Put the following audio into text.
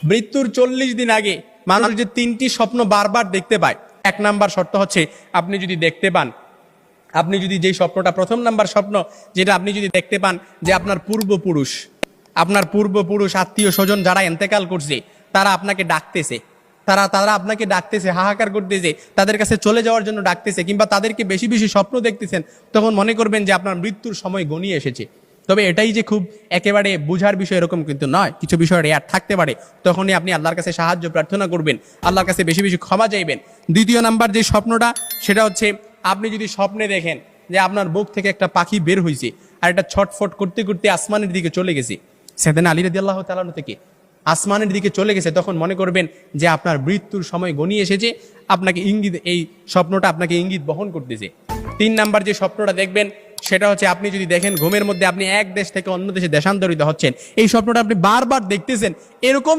মৃত্যুর 40 দিন আগে মানুষ যে 3টি স্বপ্ন বারবার দেখতে পায়, 1 নাম্বার শর্ত হচ্ছে আপনি যদি দেখতে পান, আপনি যদি যেই স্বপ্নটা, প্রথম নাম্বার স্বপ্ন যেটা আপনি যদি দেখতে পান যে আপনার পূর্বপুরুষ আত্মীয় স্বজন যারা ইন্তেকাল করছে তারা আপনাকে ডাকতেছে, তারা আপনাকে ডাকতেছে, হাহাকার করতেছে, তাদের কাছে চলে যাওয়ার জন্য ডাকতেছে, কিংবা তাদেরকে বেশি বেশি স্বপ্ন দেখতেছেন, তখন মনে করবেন যে আপনার মৃত্যুর সময় ঘনিয়ে এসেছে। তবে এটাই যে খুব একেবারে বোঝার বিষয় এরকম কিন্তু নয়, কিছু বিষয় রেয়ার থাকতে পারে। তখনই আপনি আল্লাহর কাছে সাহায্য প্রার্থনা করবেন, আল্লাহর কাছে বেশি বেশি ক্ষমা চাইবেন। দ্বিতীয় নাম্বার যে স্বপ্নটা, সেটা হচ্ছে আপনি যদি স্বপ্নে দেখেন যে আপনার বুক থেকে একটা পাখি বের হয়েছে আর এটা ছটফট করতে করতে আসমানের দিকে চলে গেছে, সাইয়েদনা আলী রাদিয়াল্লাহু তাআলা থেকে আসমানের দিকে চলে গেছে, তখন মনে করবেন যে আপনার মৃত্যুর সময় ঘনিয়ে এসেছে, আপনাকে ইঙ্গিত, এই স্বপ্নটা আপনাকে ইঙ্গিত বহন করতেছে। 3 নাম্বার যে স্বপ্নটা দেখবেন সেটা হচ্ছে আপনি যদি দেখেন ঘুমের মধ্যে আপনি এক দেশ থেকে অন্য দেশে দেশান্তরিত হচ্ছেন, এই স্বপ্নটা আপনি বারবার দেখতেছেন, এরকম